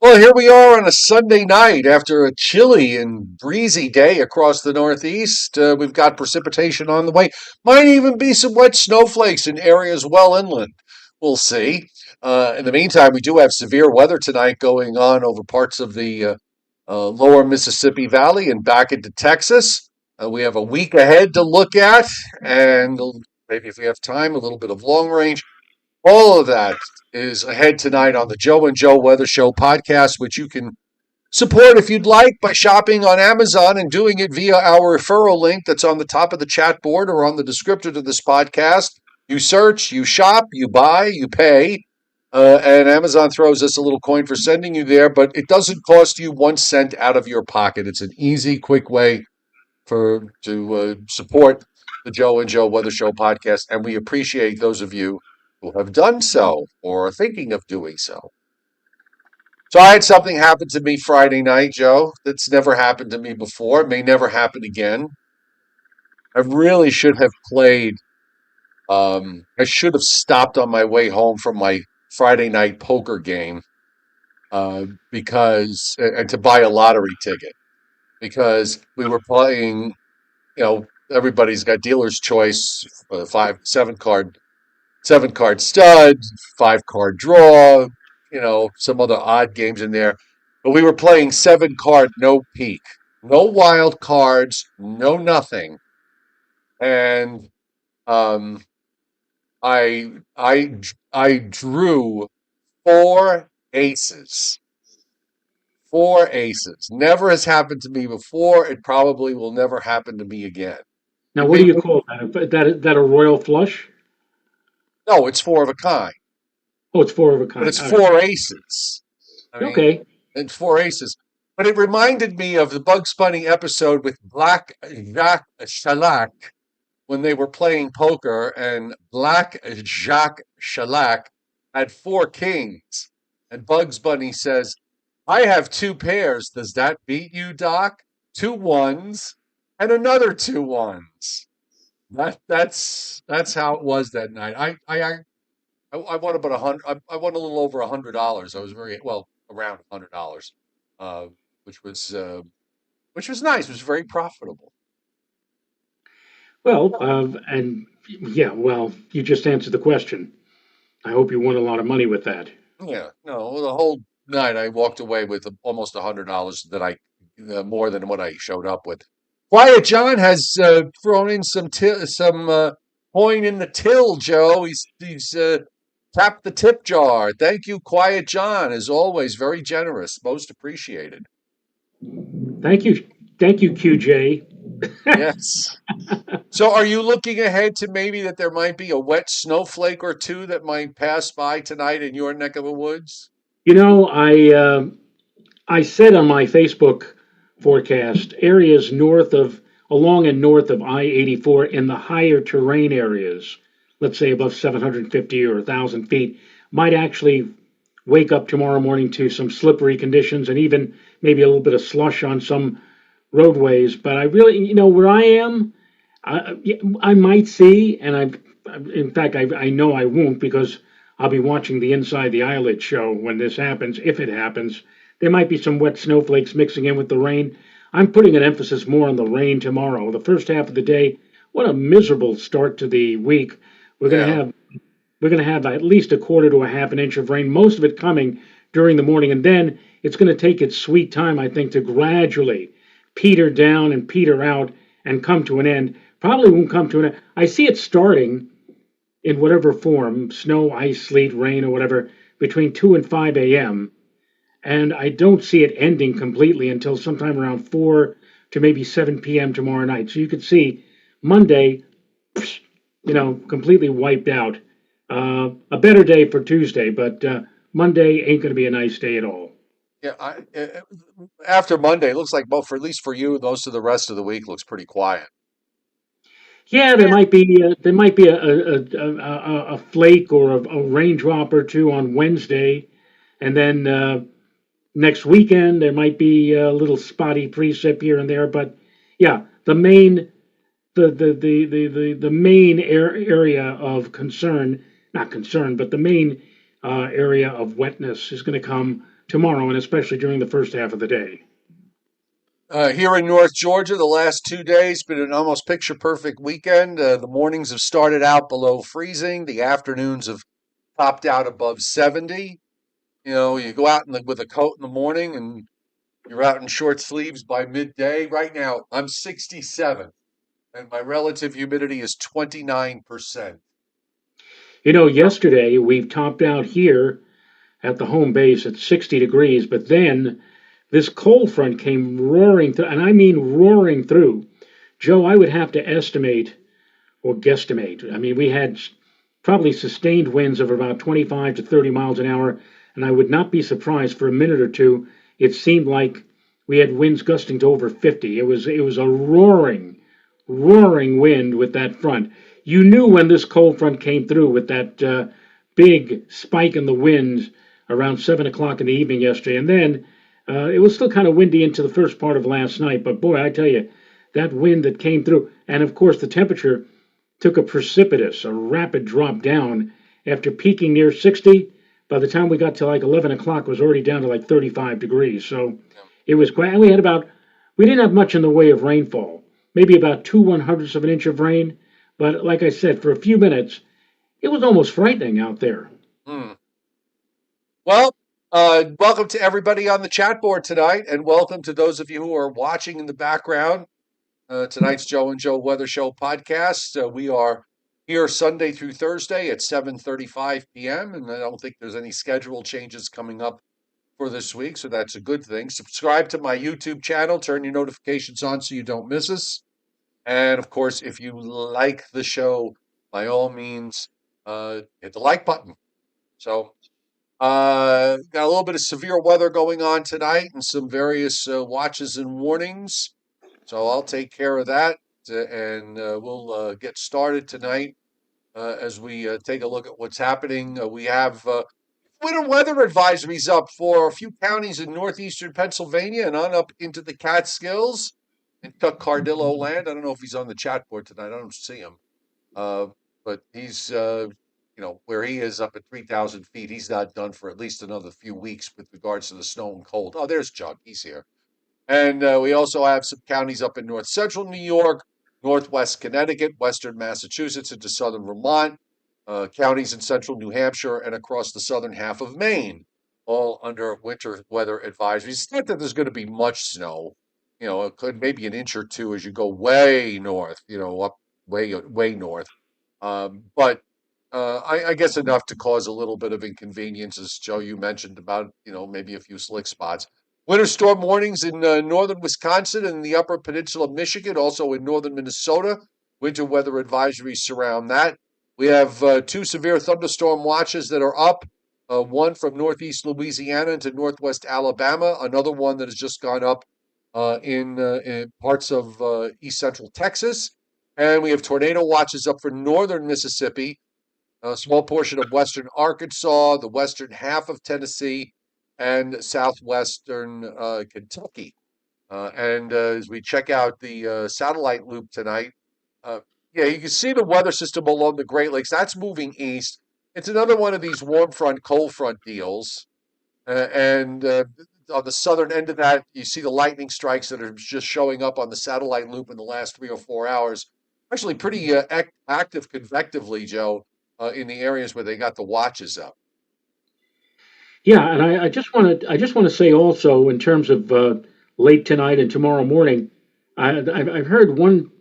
Well, here we are on a Sunday night after a chilly and breezy day across the Northeast. We've got precipitation on the way. Might even be some wet snowflakes in areas well inland. We'll see. In the meantime, we do have severe weather tonight going on over parts of the lower Mississippi Valley and back into Texas. We have a week ahead to look at, and maybe if we have time, a little bit of long range. All of that is ahead tonight on the Joe and Joe Weather Show podcast, which you can support if you'd like by shopping on Amazon and doing it via our referral link that's on the top of the chat board or on the descriptor to this podcast. You search, you shop, you buy, you pay, and Amazon throws us a little coin for sending you there, but it doesn't cost you 1 cent out of your pocket. It's an easy, quick way to support the Joe and Joe Weather Show podcast, and we appreciate those of you who have done so or are thinking of doing so. So I had something happen to me Friday night, Joe, that's never happened to me before. It may never happen again. I really should have played. I should have stopped on my way home from my Friday night poker game because and to buy a lottery ticket because we were playing. Everybody's got dealer's choice, 7 card stud, 5 card draw, some other odd games in there. But we were playing 7 card no peak, no wild cards, no nothing. And I drew 4 aces. 4 aces. Never has happened to me before. It probably will never happen to me again. Now, what do you call that? That a royal flush? No, it's 4 of a kind. Oh, it's 4 of a kind. But it's 4 aces. Okay. It's 4 aces. But it reminded me of the Bugs Bunny episode with Black Jacques Chalac when they were playing poker, and Black Jacques Chalac had 4 kings. And Bugs Bunny says, I have 2 pairs. Does that beat you, Doc? 2 1s and another 2 1s. That's how it was that night. I won about 100. I won a little over $100. I was around $100, uh, which was nice. It was very profitable. Well, and yeah, well, you just answered the question. I hope you won a lot of money with that. Yeah, no, the whole night I walked away with almost $100 that more than what I showed up with. Quiet John has thrown in some coin in the till, Joe. He's tapped the tip jar. Thank you, Quiet John, as always, very generous, most appreciated. Thank you, QJ. Yes. So, are you looking ahead to maybe that there might be a wet snowflake or two that might pass by tonight in your neck of the woods? I said on my Facebook forecast areas along and north of I-84 in the higher terrain areas, let's say above 750 or 1,000 feet, might actually wake up tomorrow morning to some slippery conditions and even maybe a little bit of slush on some roadways. But I really, where I am, I might see, and in fact, I know I won't because I'll be watching the Inside the Eyelid show when this happens, if it happens. There might be some wet snowflakes mixing in with the rain. I'm putting an emphasis more on the rain tomorrow. The first half of the day, what a miserable start to the week. We're going to have at least a quarter to a half an inch of rain, most of it coming during the morning, and then it's going to take its sweet time, I think, to gradually peter down and peter out and come to an end. Probably won't come to an end. I see it starting in whatever form, snow, ice, sleet, rain, or whatever, between 2 and 5 a.m., and I don't see it ending completely until sometime around 4 to maybe 7 p.m. tomorrow night. So you could see Monday, completely wiped out. A better day for Tuesday, but Monday ain't going to be a nice day at all. Yeah, after Monday, it looks like at least for you, most of the rest of the week looks pretty quiet. Yeah, there might be a flake or a raindrop or two on Wednesday, and then next weekend there might be a little spotty precip here and there. But yeah, the main area of concern, not concern, but the main area of wetness is going to come tomorrow, and especially during the first half of the day. Here in North Georgia, the last 2 days been an almost picture perfect weekend. The mornings have started out below freezing. The afternoons have topped out above 70. You know, you go out with a coat in the morning and you're out in short sleeves by midday. Right now, I'm 67 and my relative humidity is 29%. Yesterday we topped out here at the home base at 60 degrees, but then this cold front came roaring through, and I mean roaring through. Joe, I would have to estimate or guesstimate. I mean, we had probably sustained winds of about 25 to 30 miles an hour, and I would not be surprised for a minute or two. It seemed like we had winds gusting to over 50. It was a roaring wind with that front. You knew when this cold front came through with that big spike in the wind around 7 o'clock in the evening yesterday, and then it was still kind of windy into the first part of last night. But boy, I tell you, that wind that came through, and of course the temperature took a rapid drop down after peaking near 60. By the time we got to like 11 o'clock, it was already down to like 35 degrees. So it was quite, and we didn't have much in the way of rainfall, maybe about 2/100ths of an inch of rain. But like I said, for a few minutes, it was almost frightening out there. Hmm. Well, welcome to everybody on the chat board tonight, and welcome to those of you who are watching in the background. Tonight's Joe and Joe Weather Show podcast. We are here Sunday through Thursday at 7:35 p.m., and I don't think there's any schedule changes coming up for this week, so that's a good thing. Subscribe to my YouTube channel, turn your notifications on so you don't miss us. And of course, if you like the show, by all means, hit the like button. So, got a little bit of severe weather going on tonight and some various watches and warnings. So I'll take care of that, and we'll get started tonight as we take a look at what's happening. We have winter weather advisories up for a few counties in northeastern Pennsylvania and on up into the Catskills and Chuck Cardillo land. I don't know if he's on the chat board tonight. I don't see him, but he's where he is up at 3,000 feet. He's not done for at least another few weeks with regards to the snow and cold. Oh, there's Chuck. He's here. And we also have some counties up in north central New York, northwest Connecticut, western Massachusetts, into southern Vermont, counties in central New Hampshire, and across the southern half of Maine, all under winter weather advisories. It's not that there's going to be much snow. It could maybe an inch or two as you go way north, up way north. But I guess enough to cause a little bit of inconvenience, as Joe, you mentioned about, maybe a few slick spots. Winter storm warnings in northern Wisconsin and the upper peninsula of Michigan, also in northern Minnesota. Winter weather advisories surround that. We have two severe thunderstorm watches that are up. One from northeast Louisiana into northwest Alabama. Another one that has just gone up in parts of east central Texas. And we have tornado watches up for northern Mississippi, a small portion of western Arkansas, the western half of Tennessee, and southwestern Kentucky. And as we check out the satellite loop tonight, you can see the weather system along the Great Lakes. That's moving east. It's another one of these warm front, cold front deals. And on the southern end of that, you see the lightning strikes that are just showing up on the satellite loop in the last 3 or 4 hours. Actually pretty active convectively, Joe, in the areas where they got the watches up. Yeah, and I just want to say also in terms of late tonight and tomorrow morning, I've heard one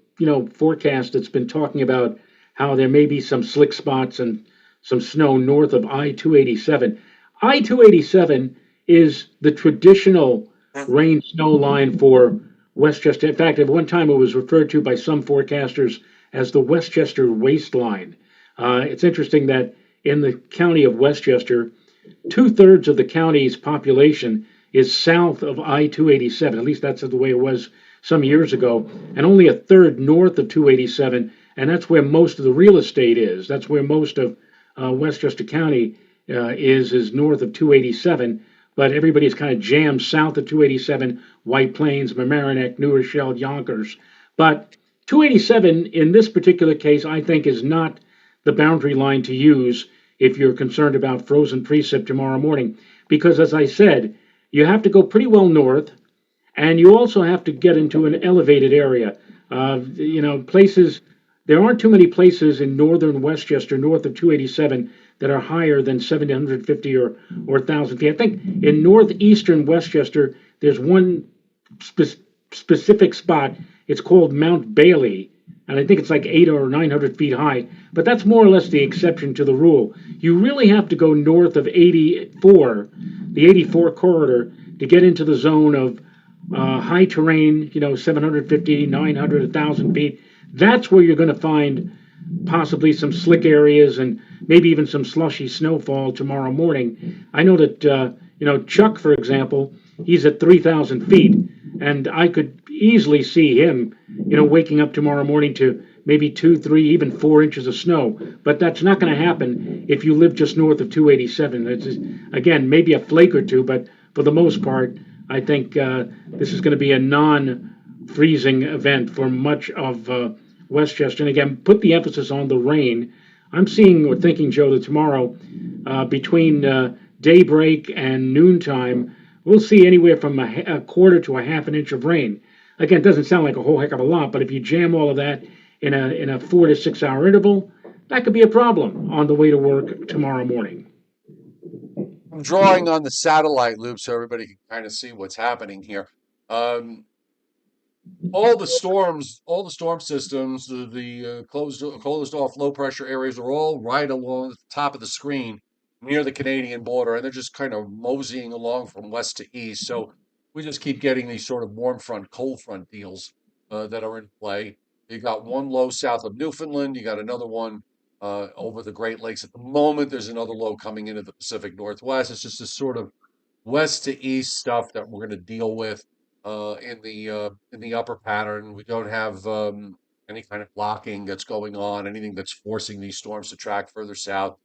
forecast that's been talking about how there may be some slick spots and some snow north of I-287. I-287 is the traditional rain snow line for Westchester. In fact, at one time it was referred to by some forecasters as the Westchester waistline. It's interesting that in the county of Westchester, 2/3 of the county's population is south of I-287. At least that's the way it was some years ago, and only a third north of 287, and that's where most of the real estate is. That's where most of Westchester County is north of 287. But everybody's kind of jammed south of 287, White Plains, Mamaroneck, New Rochelle, Yonkers. But 287 in this particular case, I think, is not the boundary line to use if you're concerned about frozen precip tomorrow morning. because, as I said, you have to go pretty well north, and you also have to get into an elevated area. Places, there aren't too many places in northern Westchester, north of 287, that are higher than 750 or 1,000 feet. I think in northeastern Westchester, there's one specific spot. It's called Mount Bailey, and I think it's like 800 or 900 feet high. But that's more or less the exception to the rule. You really have to go north of 84, the 84 corridor, to get into the zone of high terrain, 750, 900, 1,000 feet. That's where you're going to find possibly some slick areas and maybe even some slushy snowfall tomorrow morning. I know that, Chuck, for example, he's at 3,000 feet, and I could easily see him, waking up tomorrow morning to maybe 2, 3, even 4 inches of snow. But that's not going to happen if you live just north of 287. It's just, again, maybe a flake or two, but for the most part, I think this is going to be a non-freezing event for much of Westchester. And again, put the emphasis on the rain. I'm seeing or thinking, Joe, that tomorrow between daybreak and noontime, we'll see anywhere from a quarter to a half an inch of rain. Again, it doesn't sound like a whole heck of a lot, but if you jam all of that in a 4 to 6 hour interval, that could be a problem on the way to work tomorrow morning. I'm drawing on the satellite loop so everybody can kind of see what's happening here. Um, all the storm systems, the closed off low pressure areas are all right along the top of the screen near the Canadian border, and they're just kind of moseying along from west to east. So we just keep getting these sort of warm front, cold front deals that are in play. You got one low south of Newfoundland. You got another one over the Great Lakes at the moment. There's another low coming into the Pacific Northwest. It's just this sort of west to east stuff that we're going to deal with in the upper pattern. We don't have any kind of blocking that's going on, anything that's forcing these storms to track further south.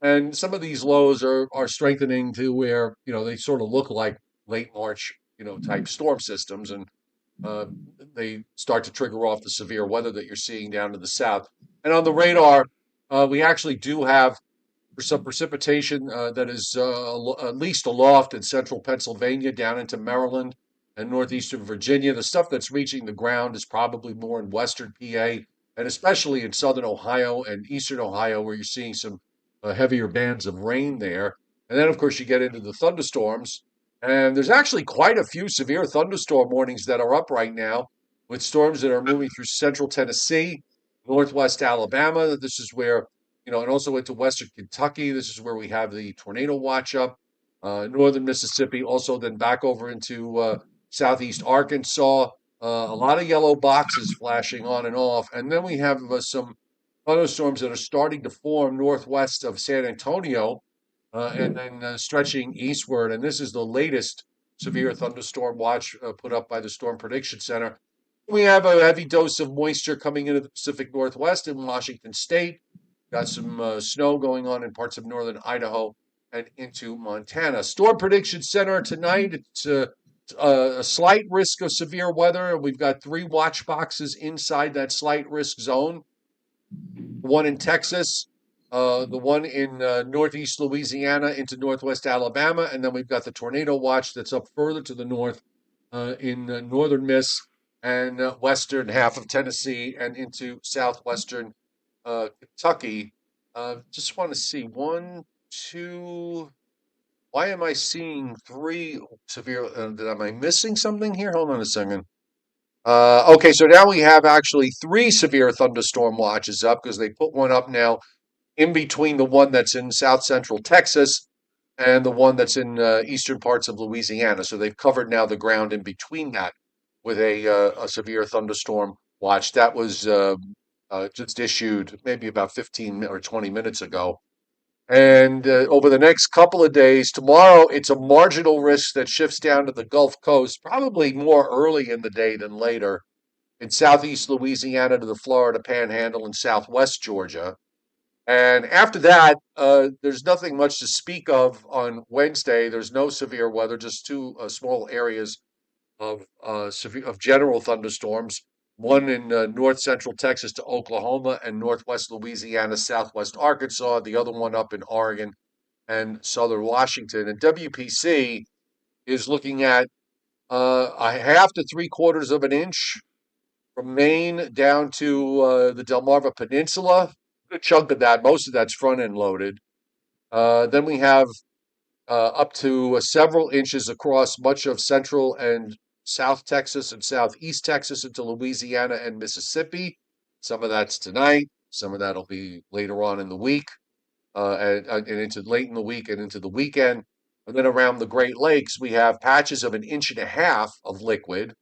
And some of these lows are strengthening to where they sort of look like late March type storm systems, and uh, they start to trigger off the severe weather that you're seeing down to the south. And on the radar, we actually do have for some precipitation that is at least aloft in central Pennsylvania, down into Maryland and northeastern Virginia. The stuff that's reaching the ground is probably more in western PA and especially in southern Ohio and eastern Ohio, where you're seeing some heavier bands of rain there. And then, of course, you get into the thunderstorms. And there's actually quite a few severe thunderstorm warnings that are up right now, with storms that are moving through central Tennessee, northwest Alabama. This is where and also into western Kentucky. This is where we have the tornado watch up. Northern Mississippi, also then back over into southeast Arkansas. A lot of yellow boxes flashing on and off. And then we have some thunderstorms that are starting to form northwest of San Antonio and then stretching eastward. And this is the latest severe thunderstorm watch put up by the Storm Prediction Center. We have a heavy dose of moisture coming into the Pacific Northwest in Washington State. Got some snow going on in parts of northern Idaho and into Montana. Storm Prediction Center tonight, it's a slight risk of severe weather. We've got 3 watch boxes inside that slight risk zone. One in Texas, the one in northeast Louisiana into northwest Alabama, and then we've got the tornado watch that's up further to the north in northern Miss and western half of Tennessee and into southwestern Kentucky. Just want to see 1, 2. Why am I seeing 3 severe? Am I missing something here? Hold on a second. Okay, so now we have actually 3 severe thunderstorm watches up because they put one up now in between the one that's in south central Texas and the one that's in eastern parts of Louisiana. So they've covered now the ground in between that with a severe thunderstorm watch. That was just issued maybe about 15 or 20 minutes ago. And over the next couple of days, tomorrow, it's a marginal risk that shifts down to the Gulf Coast, probably more early in the day than later, in southeast Louisiana to the Florida Panhandle and southwest Georgia. And after that, there's nothing much to speak of on Wednesday. There's no severe weather, just 2 small areas of general thunderstorms. One in north central Texas to Oklahoma and northwest Louisiana, southwest Arkansas. The other one up in Oregon and southern Washington. And WPC is looking at a half to 3/4 of an inch from Maine down to the Delmarva Peninsula. A good chunk of that, most of that's front end loaded. Then we have up to several inches across much of central and South Texas and southeast Texas into Louisiana and Mississippi. Some of that's tonight. Some of that'll be later on in the week, and into late in the week and into the weekend. And then around the Great Lakes, we have patches of an inch and a half of liquid,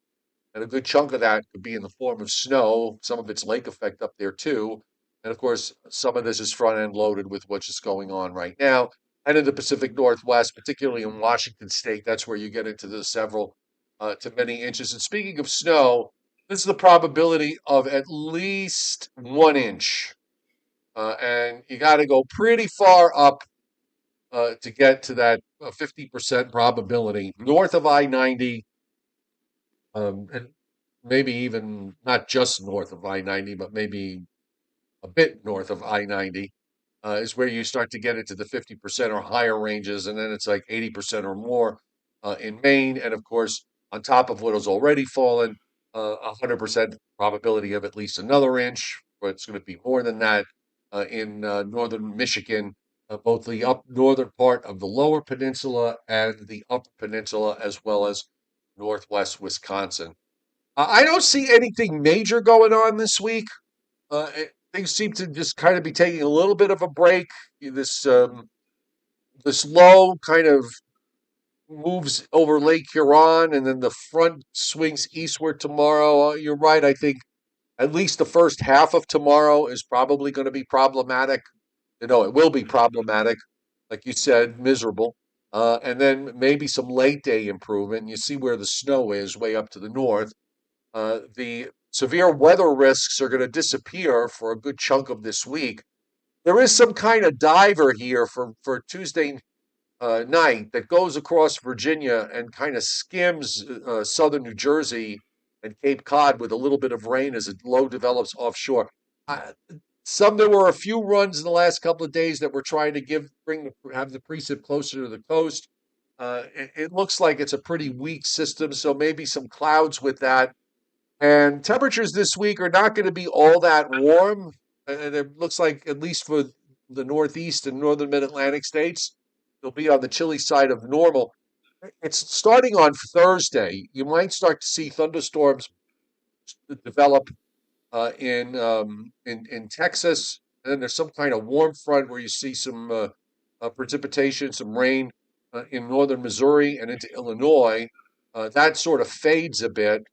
and a good chunk of that could be in the form of snow. Some of it's lake effect up there too. And of course, some of this is front end loaded with what's just going on right now. And in the Pacific Northwest, particularly in Washington State, that's where you get into the several to many inches. And speaking of snow, this is the probability of at least 1 inch. And you got to go pretty far up to get to that 50% probability. North of I 90, and maybe even not just north of I 90, but maybe a bit north of I 90, is where you start to get into the 50% or higher ranges. And then it's like 80% or more in Maine. And of course, on top of what has already fallen, 100% probability of at least another inch, but it's going to be more than that in northern Michigan, both the up northern part of the lower peninsula and the upper peninsula, as well as northwest Wisconsin. I don't see anything major going on this week. Things seem to just kind of be taking a little bit of a break. This this low kind of moves over Lake Huron, and then the front swings eastward tomorrow. You're right. I think at least the first half of tomorrow is probably going to be problematic. It will be problematic, like you said, miserable. And then maybe some late day improvement. You see where the snow is way up to the north. The severe weather risks are going to disappear for a good chunk of this week. There is some kind of diver here for Tuesday night that goes across Virginia and kind of skims southern New Jersey and Cape Cod with a little bit of rain as a low develops offshore. Uh, there were a few runs in the last couple of days that were trying to have the precip closer to the coast. It looks like it's a pretty weak system, so maybe some clouds with that. And temperatures this week are not going to be all that warm. And it looks like, at least for the Northeast and Northern Mid Atlantic states, they'll be on the chilly side of normal. It's starting on Thursday. You might start to see thunderstorms develop in Texas. And then there's some kind of warm front where you see some precipitation, some rain in northern Missouri and into Illinois. That sort of fades a bit.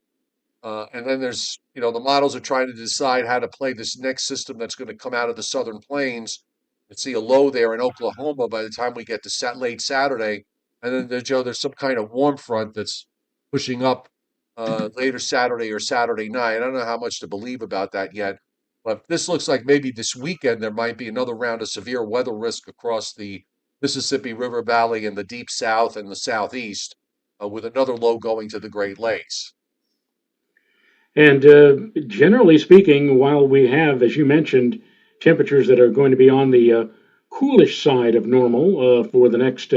And then the models are trying to decide how to play this next system that's going to come out of the southern plains. You see a low there in Oklahoma by the time we get to late Saturday. And then there's some kind of warm front that's pushing up later Saturday or Saturday night. I don't know how much to believe about that yet. But this looks like maybe this weekend there might be another round of severe weather risk across the Mississippi River Valley and the deep south and the southeast, with another low going to the Great Lakes. And generally speaking, while we have, as you mentioned, temperatures that are going to be on the coolish side of normal for the next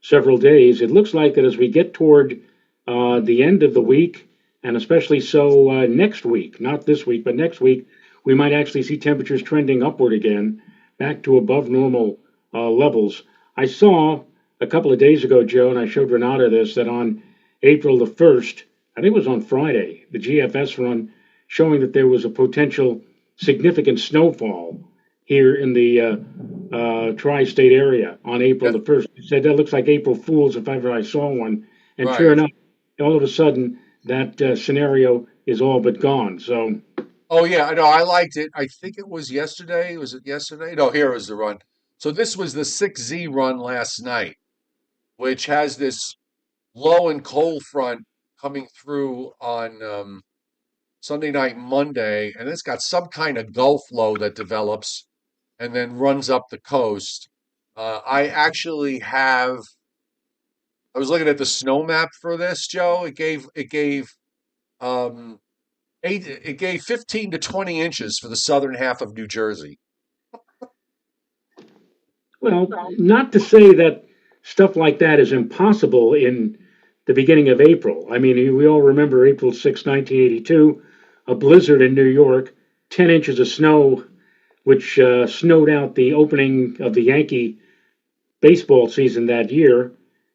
several days, it looks like that as we get toward the end of the week, and especially so next week, not this week, but next week, we might actually see temperatures trending upward again, back to above normal levels. I saw a couple of days ago, Joe, and I showed Renata this, that on April the 1st, I think it was on Friday, the GFS run showing that there was a potential significant snowfall here in the tri-state area on April Yeah, the 1st. It said that looks like April Fool's if ever I saw one. And sure right. enough, all of a sudden, that scenario is all but gone. So, Oh yeah, I know. I liked it. I think it was yesterday. Was it yesterday? No, here was the run. So this was the 6Z run last night, which has this low and cold front coming through on Sunday night, Monday, and it's got some kind of Gulf low that develops and then runs up the coast. I actually have. I was looking at the snow map for this, Joe. It gave um, it gave 15 to 20 inches for the southern half of New Jersey. Well, not to say that stuff like that is impossible in the beginning of April. I mean, we all remember April 6, 1982, a blizzard in New York, 10 inches of snow, which snowed out the opening of the Yankee baseball season that year.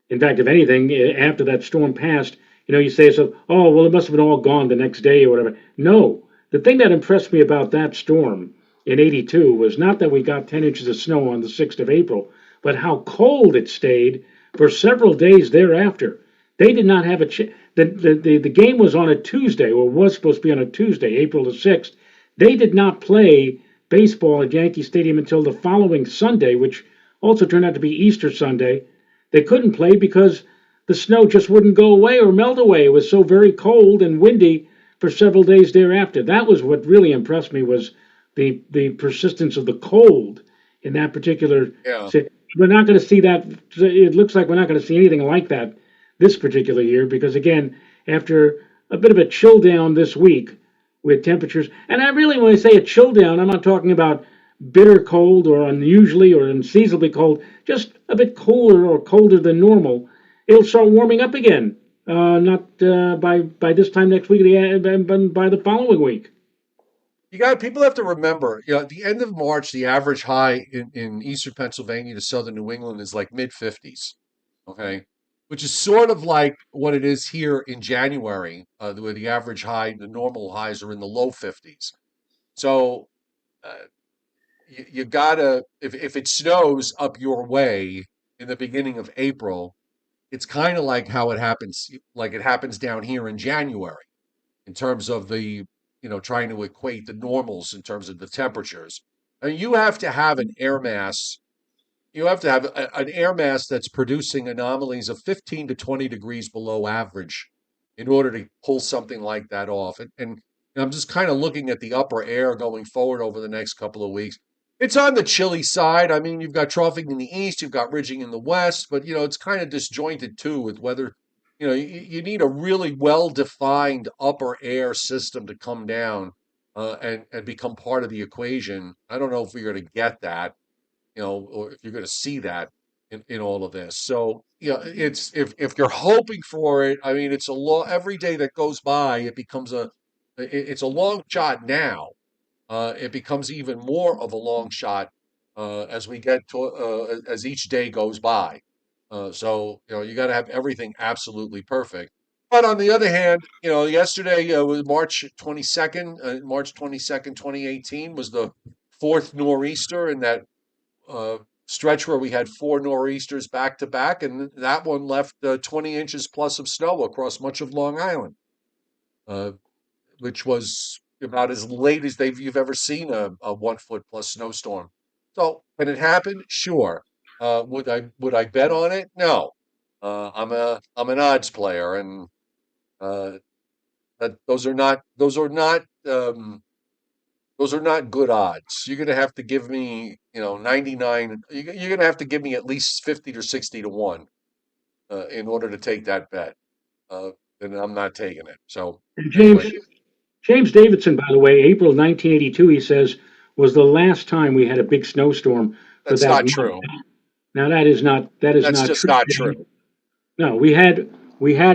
In fact, if anything, after that storm passed, you say so, oh, well, it must have been all gone the next day or whatever. No, the thing that impressed me about that storm in 82 was not that we got 10 inches of snow on the 6th of April, but how cold it stayed for several days thereafter. They did not have the game was on a Tuesday, or was supposed to be on a Tuesday, April the 6th. They did not play baseball at Yankee Stadium until the following Sunday, which also turned out to be Easter Sunday. They couldn't play because the snow just wouldn't go away or melt away. It was so very cold and windy for several days thereafter. That was what really impressed me, was the persistence of the cold in that particular. Yeah. We're not going to see that. It looks like we're not going to see anything like that this particular year, because again, after a bit of a chill down this week with temperatures, and I really, when I say a chill down, I'm not talking about bitter cold or unusually or unseasonably cold, just a bit cooler or colder than normal. It'll start warming up again. Not by this time next week, but by the following week. People have to remember, at the end of March, the average high in eastern Pennsylvania to southern New England is like mid 50s. Okay. Which is sort of like what it is here in January, where the average high, the normal highs are in the low 50s. So uh, you gotta, if it snows up your way in the beginning of April, it's kind of like how it happens, like it happens down here in January in terms of trying to equate the normals in terms of the temperatures. And you have to have an air mass. You have to have an air mass that's producing anomalies of 15 to 20 degrees below average in order to pull something like that off. And I'm just kind of looking at the upper air going forward over the next couple of weeks. It's on the chilly side. I mean, you've got troughing in the east, you've got ridging in the west, but it's kind of disjointed too with whether, you need a really well-defined upper air system to come down and become part of the equation. I don't know if we're going to get that, or if you're going to see that in all of this. So, it's if you're hoping for it, I mean, it's a every day that goes by, it's a long shot now. It becomes even more of a long shot as we get to as each day goes by. So you got to have everything absolutely perfect. But on the other hand, yesterday was March 22nd, 2018 was the fourth nor'easter in that stretch where we had four nor'easters back to back, and that one left 20 inches plus of snow across much of Long Island, uh, which was about as late as you've ever seen a 1 foot plus snowstorm. So can it happen? Sure. Would I bet on it? No. I'm an odds player, and uh, those are not good odds. You're going to have to give me, 99. You're going to have to give me at least 50 to 60 to 1 in order to take that bet. Uh, and I'm not taking it. So, And anyway, James Davidson, by the way, April 1982, he says, was the last time we had a big snowstorm for that's that not month. true. Now that is That's not just true, not James. true. No, we had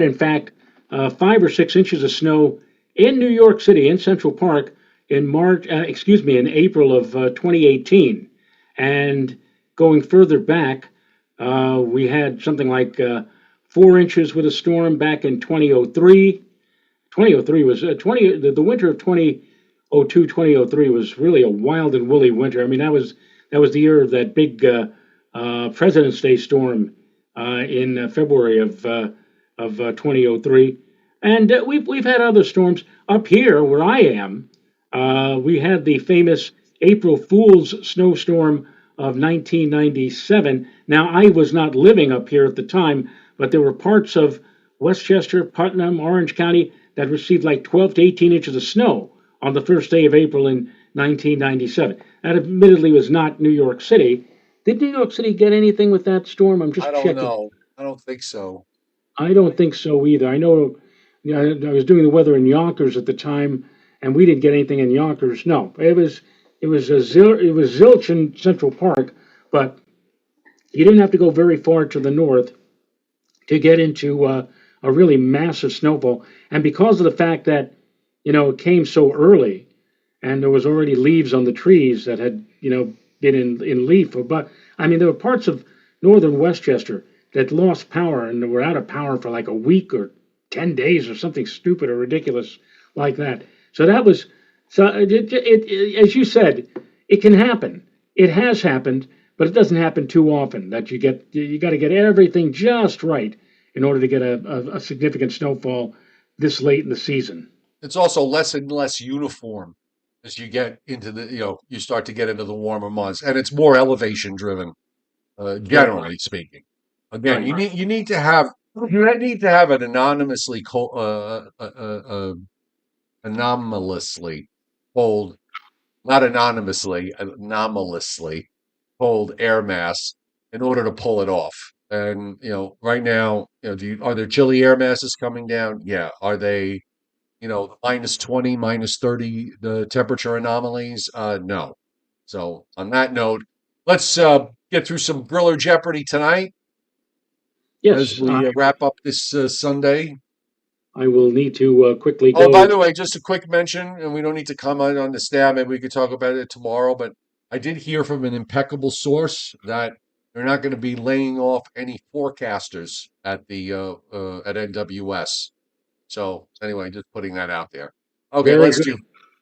in fact 5 or 6 inches of snow in New York City in Central Park in in April of 2018, and going further back, we had something like 4 inches with a storm back in 2003. 2003 was 20 the winter of 2002 2003 was really a wild and woolly winter. I mean, that was the year of that big President's Day storm in February of 2003, and we've had other storms up here where I am. We had the famous April Fool's snowstorm of 1997. Now, I was not living up here at the time, but there were parts of Westchester, Putnam, Orange County that received like 12 to 18 inches of snow on the first day of April in 1997. That admittedly was not New York City. Did New York City get anything with that storm? I'm I just don't checking. know. I don't think so. I don't think so either. I know, I was doing the weather in Yonkers at the time, and we didn't get anything in Yonkers. No, it was zilch in Central Park, but You didn't have to go very far to the north to get into a really massive snowfall. And because of the fact that, it came so early and there was already leaves on the trees that had, been in leaf. But I mean, there were parts of northern Westchester that lost power and they were out of power for like a week or 10 days or something stupid or ridiculous like that. So that was, so as you said, it can happen. It has happened, but it doesn't happen too often that you got to get everything just right in order to get a significant snowfall this late in the season. It's also less and less uniform as you get into you start to get into the warmer months, and it's more elevation driven, Right, generally speaking. Again, right. you need to have an anonymously anomalously cold, not anonymously, anomalously cold air mass in order to pull it off. And right now, are there chilly air masses coming down? Yeah. Are they, minus 20, minus 30, the temperature anomalies? No. So on that note, let's get through some Griller Jeopardy tonight as Yes, we wrap up this Sunday. I will need to quickly Oh, by go. the way, just a quick mention, and we don't need to comment on the stat. Maybe we could talk about it tomorrow. But I did hear from an impeccable source that they're not going to be laying off any forecasters at the at NWS. So anyway, just putting that out there. Okay, Very good.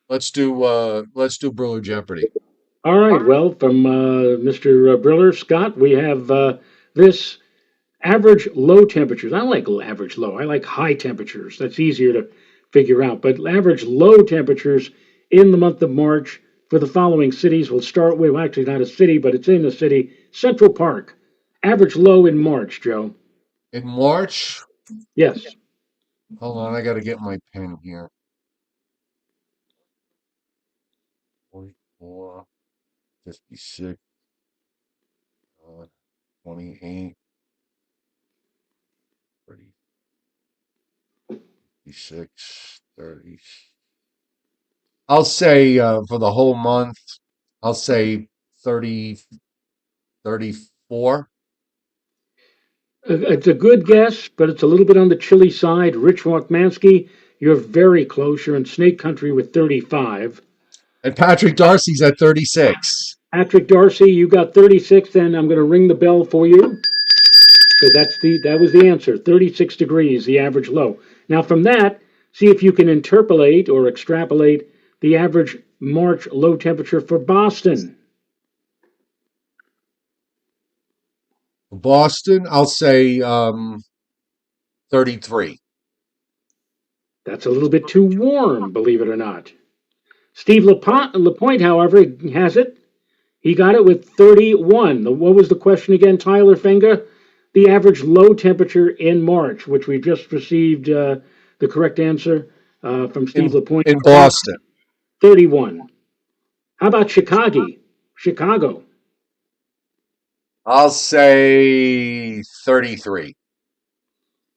let's do Briller Jeopardy. All right. Well, from Mr. Briller Scott, we have this average low temperatures. I don't like average low. I like high temperatures. That's easier to figure out. But average low temperatures in the month of March for the following cities. We'll start with, well, actually not a city, but it's in the city, Central Park. Average low in March, Joe. In March, Yes. hold on, I got to get my pen here. 44, 56, 28, 36, 30. I'll say for the whole month, I'll say 30, 34. It's a good guess, but it's a little bit on the chilly side. Rich Walkmansky, you're very close. You're in Snake Country with 35. And Patrick Darcy's at 36. Patrick Darcy, you got 36, and I'm going to ring the bell for you because that was the answer. 36 degrees, the average low. Now from that, see if you can interpolate or extrapolate the average March low temperature for Boston. Boston, I'll say 33. That's a little bit too warm, believe it or not. Steve Lapointe, however, has it. He got it with 31. What was the question again, Tyler Fenga? The average low temperature in March, which we just received the correct answer from Steve In Lapointe. in Boston, 31. How about Chicago? Chicago. I'll say 33.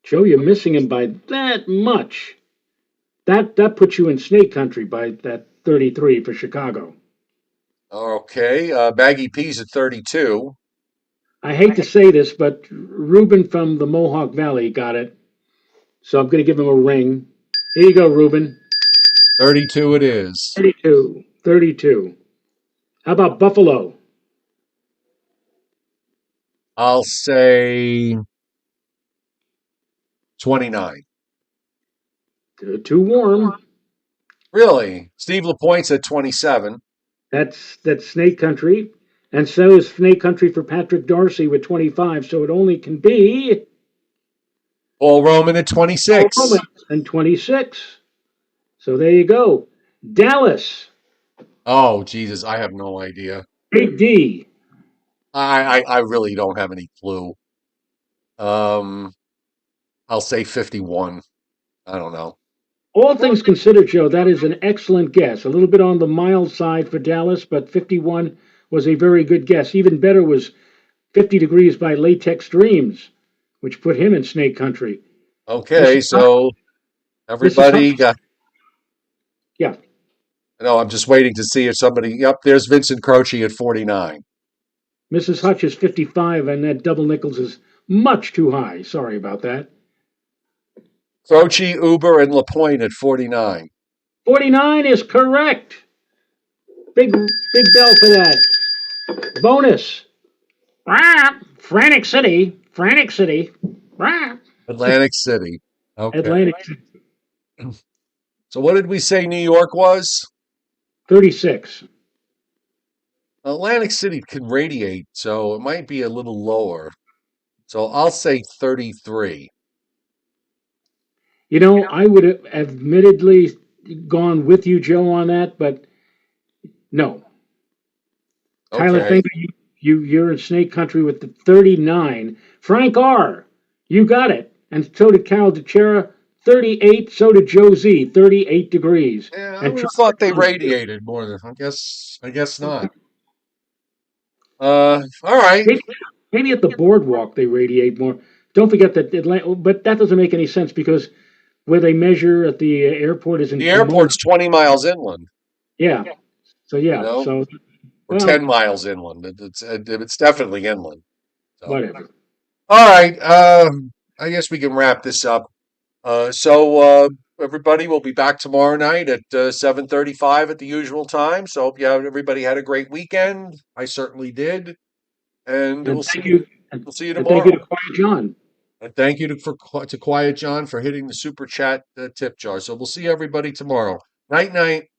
Joe, you're missing him by that much. That puts you in snake country by that 33 for Chicago. Okay, Baggy P's at 32. I hate to say this, but Ruben from the Mohawk Valley got it. So I'm going to give him a ring. Here you go, Ruben. 32 it is. 32. 32. How about Buffalo? I'll say 29. Too warm. Really? Steve Lapointe's at 27. That's Snake Country. And so is Snake Country for Patrick Darcy with 25. So it only can be Paul Roman at 26. and 26. So there you go. Dallas. Oh, Jesus, I have no idea. Big D. I really don't have any clue. Um, I'll say 51. I don't know. All things considered, Joe, that is an excellent guess. A little bit on the mild side for Dallas, but 51 was a very good guess. Even better was 50 degrees by Latex Dreams, which put him in Snake Country. This Okay, is hot. so This is hot. everybody got. Yeah. No, I'm just waiting to see if somebody. Yep, there's Vincent Croce at 49. Mrs. Hutch is 55, and that double nickels is much too high. Sorry about that. Croce, Uber, and LaPointe at 49. 49 is correct. Big bell for that. Bonus. Frantic City. Frantic City. Atlantic City. Okay. Atlantic City. So what did we say New York was? 36. Atlantic City can radiate, so it might be a little lower. So I'll say 33. You know, I would have admittedly gone with you, Joe, on that, but no. Tyler, Okay. thank you're in Snake Country with the 39. Frank R., you got it. And so did Carol DeChera, 38. So did Joe Z, 38 degrees. Yeah, I And would have Charlie thought they Brown, radiated more than I guess not. All right. maybe, maybe at the boardwalk they radiate more. Don't forget that Atlanta, but that doesn't make any sense because where they measure at the airport is in The Pomona. airport's 20 miles inland, Yeah. So you yeah. know, So or well, 10 miles inland. It's definitely inland. So, whatever. all right. I guess we can wrap this up. Everybody will be back tomorrow night at 7:35 at the usual time. So hope everybody had a great weekend. I certainly did, and And thank you. we'll see you And thank you to tomorrow. Quiet John. And thank you to Quiet John for hitting the super chat tip jar. So we'll see everybody tomorrow. Night night.